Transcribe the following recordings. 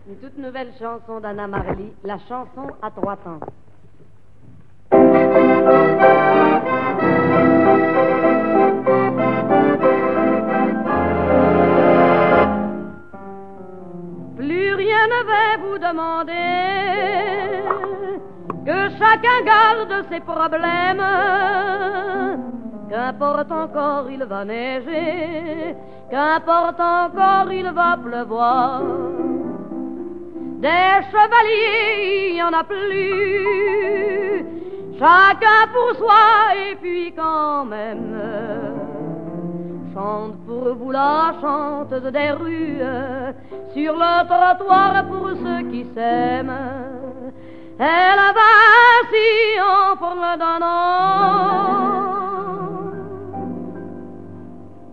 Une toute nouvelle chanson d'Anna Marley, la chanson à 3 temps. Plus rien ne va vous demander, que chacun garde ses problèmes. Qu'importe encore il va neiger, qu'importe encore il va pleuvoir. Des chevaliers, il n'y en a plus, chacun pour soi et puis quand même. Chante pour vous la chanteuse des rues, sur le trottoir pour ceux qui s'aiment. Elle va ainsi en forme d'un an.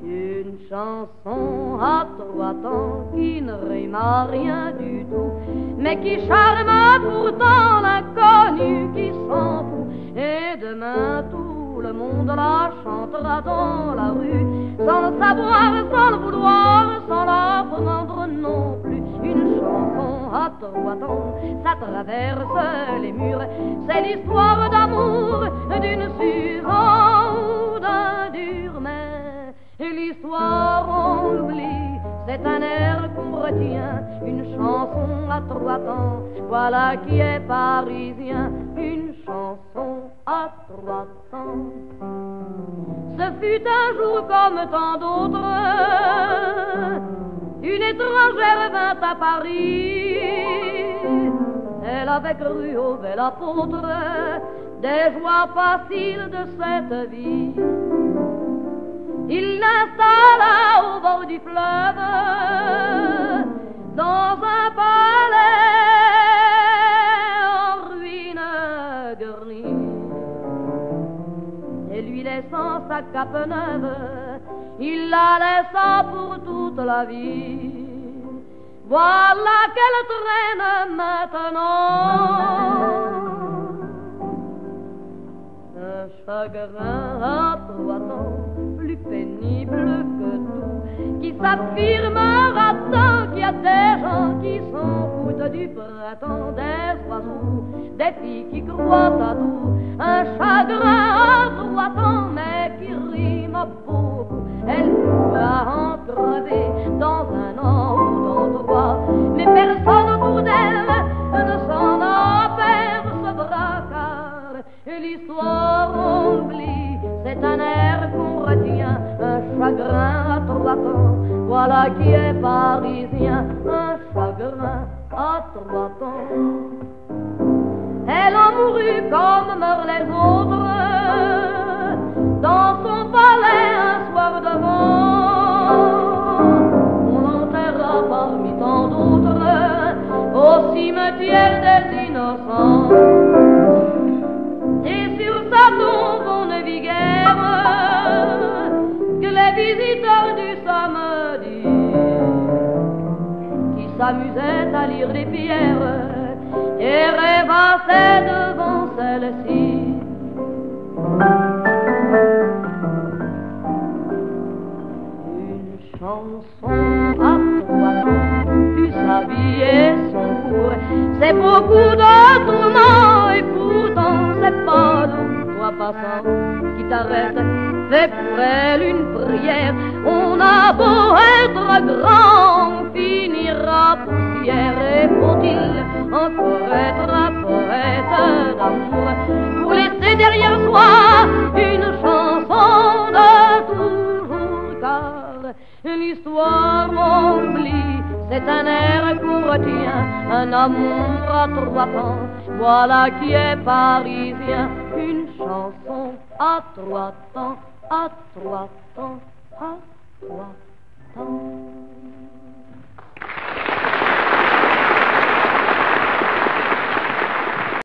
Une chanson à 3 temps qui ne rime à rien du tout, mais qui charme pourtant l'inconnu qui s'en fout. Et demain tout le monde la chantera dans la rue, sans le savoir, sans le vouloir, sans la prendre non plus. Une chanson à 3 temps, ça traverse les murs, c'est l'histoire d'amour d'une Suzanne ou d'un Durmet. Et l'histoire on l'oublie, c'est un air qu'on retient, une chanson à 3 temps, voilà qui est parisien. Une chanson à 3 temps. Ce fut un jour comme tant d'autres, une étrangère vint à Paris. Elle avait cru au bel apôtre des joies faciles de cette vie. Il l'installa au bord du fleuve, dans un palais en ruine garnie. Et lui laissant sa cape neuve, il la laissa pour toute la vie. Voilà qu'elle traîne maintenant un chagrin à 3 temps, plus pénible que tout, qui s'affirmera tant qu'il y a des gens qui s'en foutent du printemps, des oiseaux, des filles qui croient à tout. Un chagrin à 3 temps, mais qui rime beaucoup. Elle pourra en crever dans 1 an ou dans 3, mais personne autour d'elle ne s'en apercevra, car l'histoire on oublie, c'est un air qu'on retient, un chagrin à 3 temps, voilà qui est parisien. Un chagrin à 3 temps. Elle en mourut comme meurent les autres, dans son palais un soir de vent. On l'enterra parmi tant d'autres au cimetière des innocents. Et sur sa tombe on ne vit guère que les visiteurs du samedi, qui s'amusaient à lire des pierres et rêvassaient devant celle-ci. Une chanson à 3 temps, puis sa vie et son cours, c'est beaucoup de tourments et pourtant c'est pas nous, toi passant, qui t'arrête, fais pour elle une prière. On a beau être grand, on finira poussière. Et faut-il encore être un poète d'amour pour laisser derrière soi une chanson de toujours, car l'histoire on oublie, c'est un air qu'on retient, un amour à 3 temps, voilà qui est parisien. Une chanson à 3 temps, à 3 temps, à 3 temps.